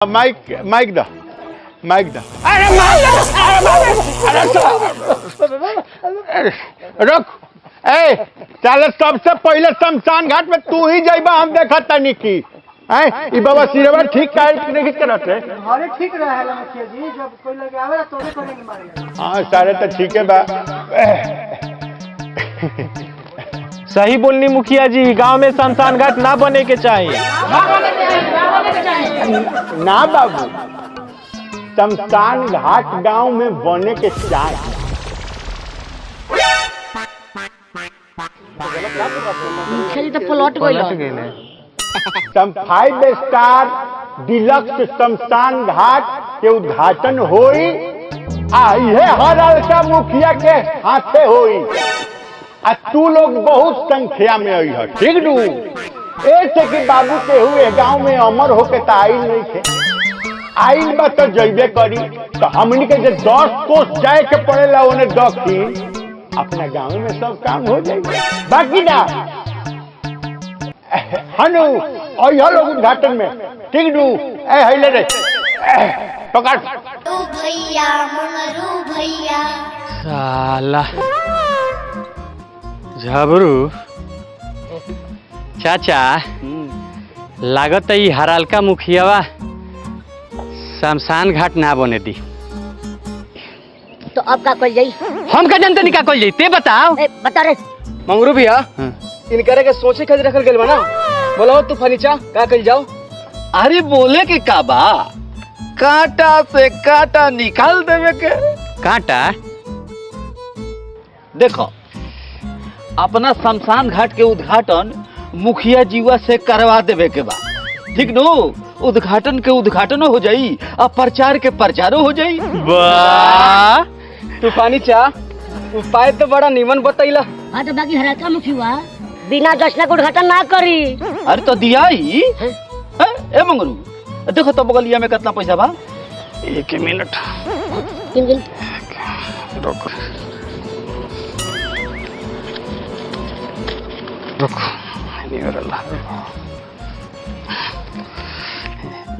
Mic mic दो mic दो। अरे रुक ए चल सबसे पहले शमशान घाट में तू ही जाइबा हम देखा तनी की ई बाबा सिरवा ठीक नहीं करत है। अरे ठीक रहेला मुखिया जी, जब कोई लगे आवेला तोरे करेंगे मारेगा। हां सारे तो ठीक है बा। सही बोलनी मुखिया जी, गांव में शमशान घाट ना बने के चाहिए। ना बाबू, शमशान घाट गांव में बने के चाहिए। मुखिया जी तो पलट गइल। 5 स्टार डिलक्स शमशान घाट के उद्घाटन होई आ इहे हर हल्का मुखिया के हाथे होई आ तू लोग बहुत संख्या में आई है। ठीक नू ऐसे कि बाबू के हुए गांव में अमर होके तो आइल नहीं थे, आइल बा तो जइबे करी। तो हमनी के जो 10 कोस जाए के पड़ेला उन्हें दक्षिण अपना गांव में सब काम हो जाए। बाकी ना हनु और यह लोग उद्घाटन में ठीक नू ए हइले रे पकड़ भैया मंगरू भैया साला झबरू चाचा लागत ई हरालका मुखियावा शमशान घाट ना बने दी। तो अब का कल जाई? हम का जनता निका कल जाई ते बताओ। बता रे मंगरू भैया इनकरे के सोचे खातिर रखल गेल बा ना। बोलो तू फनीचा का कल जाओ। अरे बोले के का बा, कांटा से कांटा निकाल देवे के। कांटा देखो अपना शमशान घाट के उद्घाटन मुखिया जीवा से करवा देवे के बा। ठीक नो, उद्घाटन के उद्घाटन हो जाई और प्रचार के प्रचारो हो जाई। वाह तू फनीचा उपाय तो बड़ा नीमन बतैला। हां तो बाकी हराका मुखिया बिना दर्शन के उद्घाटन ना करी। अरे तो दिया ही ए मंगरू, देखो तो बगलिया में कितना पैसा बा। 1 मिनट 3 दिन रुको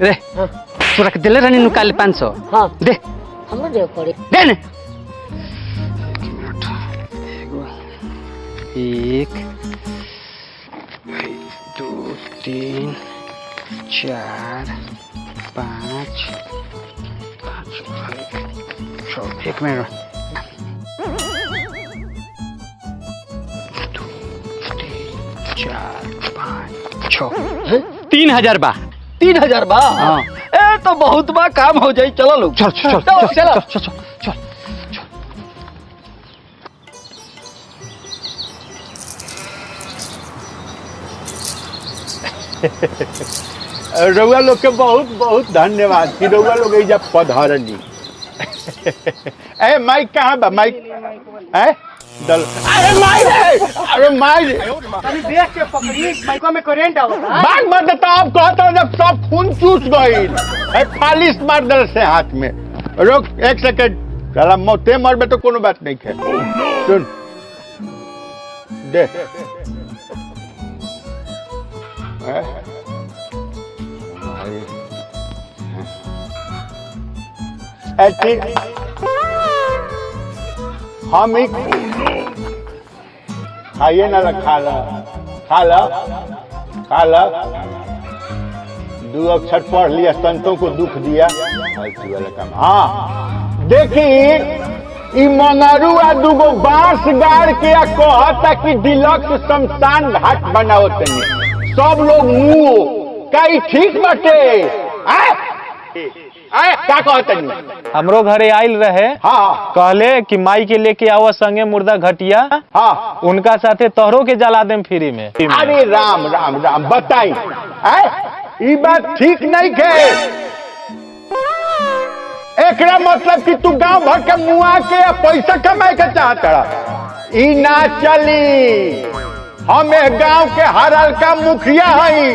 रे तोरा के दिले रहनी निकाल 500। हां दे हमरो देव पड़ी दे ने 1 2 3 4 5 6 1 मिनट 2 3 4 5 6 3000 बा। 3000 बा। हाँ। ए तो बहुत बा, काम हो जाई। चलो लोग चल चल चल चलो, चल चलो। चल चल चल रउआ लोग के बहुत बहुत धन्यवाद कि रउआ लोग एजा पधारनी। ए माइक कहाँ बा माइक? ए दल अरे माइक अरे माइक अभी देख के पकड़ी माइको में करंट आवता। बात बता अब कहता जब सब खून चूस गई फालिश मार दल से हाथ में। रुक 1 सेकंड साला मोते मरबे तो कोनो बात नहीं है। सुन दे ठीक हम ही खाइए ना खा ला खा ला खा ला। 2 अक्षर पढ़ लिया, संतों को दुख दिया। हाँ देखी ई मंगरू आ 2 गो बांस गाड़ के कहता कि डिलक्स शमशान घाट बनाओ तनी। सब लोग मुंह का ठीक बाटे का कहतनी। हमरो घरे आइल रहे। हाँ कहले कि माई के लेके आवा संगे मुर्दा घटिया। हाँ उनका साथे तोहरो के जला देम फ्री में। अरे राम राम राम बताई ई बात ठीक नहीं है। एकरा मतलब कि तू गांव भर के मुआ के पैसा कमाए के चाहता ई ना चली। हम गांव के हर हल्का मुखिया हई,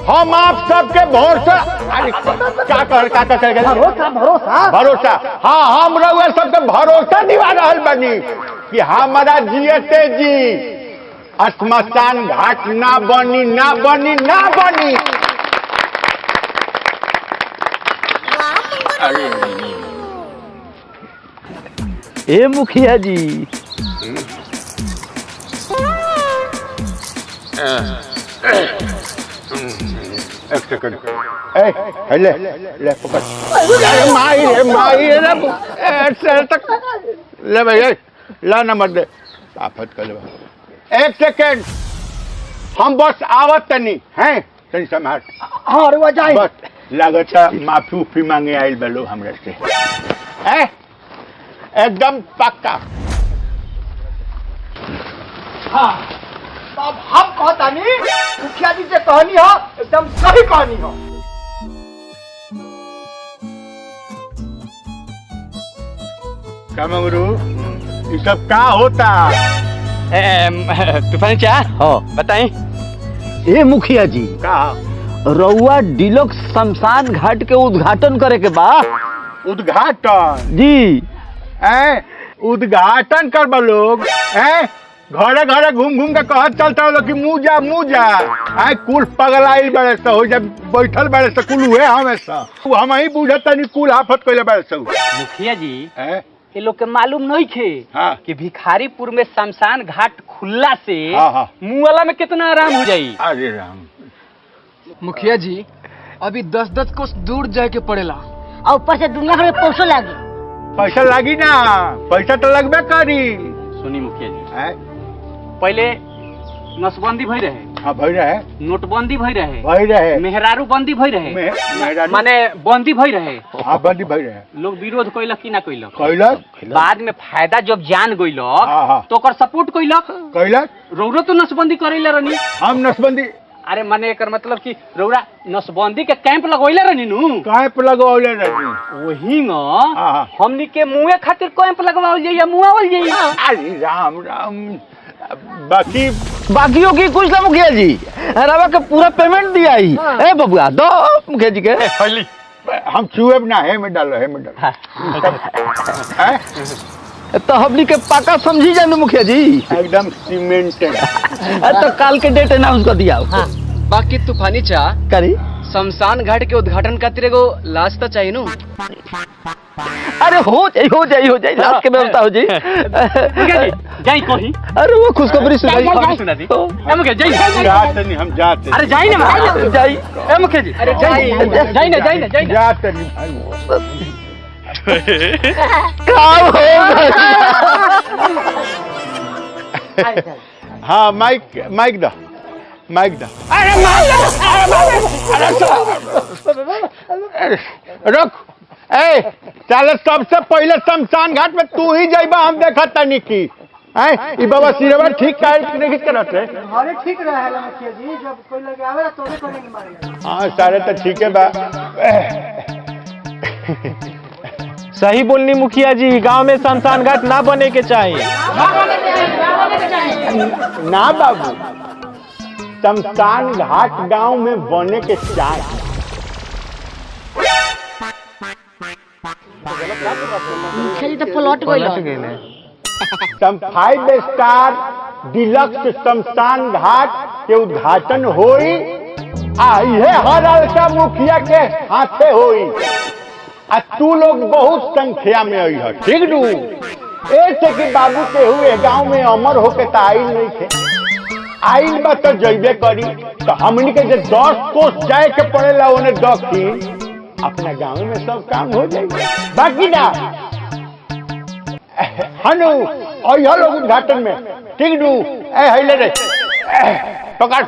हम आप सबके भरोसा भरोसा हाँ हम रउआ सबके भरोसा दिवा रहल बनी कि हमारा जियते जी श्मशान घाट ना बनी ना बनी ना बनी। अरे ए मुखिया जी, एक सेकंड ए ले ले पकड़ अरे माई रे ऐसे तक ले भैया ला नंबर दे आफत कर ले एक सेकंड हम बस आवत तनी हैं तनी समाट हाँ अरे वो जाए बस लागता माफी उफी मांगे आइल बेलो हमरे से ए एकदम पक्का हाँ अब हम कहता नहीं मुखिया जी से कहानी हो एकदम सही कहानी हो। क्या मंगरू ये सब क्या होता तूफानी चा हाँ बताई। ए मुखिया जी, का रउआ डिलक्स शमशान घाट के उद्घाटन करे के बा उद्घाटन जी। उद्घाटन कर लोग घरे घरे घूम घूम के कहत चलता लोग कि मुँह जा कुल पगलाइल बड़े से हो जब बैठल बड़े से कुल हुए हमेशा हम ही बुझत नहीं कुल आफत कैले बड़े से मुखिया जी ये लोग के मालूम नहीं थे हाँ। कि भिखारीपुर में शमशान घाट खुलला से हाँ। मुआला में कितना आराम हो जाई। अरे राम मुखिया जी अभी 10-10 कोस दूर जाए के पड़ेला और ऊपर से दुनिया भर में पैसों लागे। पैसा लगी ना पैसा तो लगबे करी सुनी मुखिया जी, पहले नसबंदी भई रहे, हाँ भई रहे नोटबंदी भई रहे, मेहरारू बंदी भई रहे, मेहरारू- माने बंदी भई रहे। हाँ बंदी भई रहे लोग विरोध कैलक कि ना कैलक, कैलक बाद में फायदा जब जान गइलक हाँ। तो ओकर सपोर्ट कैलक। कैलक रौरा तो नसबंदी करेला रहनी। हम नसबंदी अरे माने एकर मतलब कि रौरा नसबंदी के कैंप लगोइला रहनी नु। कैंप लगौले रही वही न हाँ। हमनी के मुँहे खातिर कैंप लगवावल जाई या मुआवल जाई। अरे राम राम बाकी बाकियों की कुछ ना मुखिया जी, रवा के पूरा पेमेंट दिया ही। ए बबुआ दो मुखिया जी के। हम चूहे ना है में डालो है में डालो तो हमनी के पाका समझी जाए मुखिया जी। एकदम सीमेंटेड तो काल के डेट अनाउंस कर दिया बाकी तूफानी चा करी। शमशान घाट के उद्घाटन खातिर एगो लाश तो चाहिए नु। अरे हो जाई लास्ट के व्यवस्था हो जी। मुखिया जी जाई कहीं। अरे वो खुशखबरी सुनाई। खबर सुना दी। ए मुखिया जाई। जाते नहीं हम जाते अरे जाई ना जाई। ए मुखिया जी अरे जाई ना जाते नहीं भाई काम हाँ माइक दो रुक चल सबसे पहले शमशान घाट में तू ही जाइबा हम देखा तनी की ई बाबा सिरवा ठीक नहीं करत है अरे ठीक रहेला मुखिया जी जब कोई लगे आवेला तो करेंगे मारेगा। हाँ सारे तो ठीक है बा सही बोलनी मुखिया जी, गांव में शमशान घाट ना बने के चाहिए। ना बाबू शमशान घाट गांव में बने के चाहिए। मुखिया जी तो पलट गइल। 5 स्टार डिलक्स शमशान घाट के उद्घाटन होई ये हर हल्का मुखिया के हाथे होई आ तू लोग बहुत संख्या में आई है ठीक नू ऐसे कि बाबू के हुए गांव में अमर होके तो आइल नहीं थे आइल बा तो जइबे करी तो हमनी के 10 कोस जाए के पड़ेला उन्हें दक्षिण अपना गांव में सब काम हो जाएगा बाकी ना हनु और यह लोग उद्घाटन में ठीक नू ए हिले रे पकड़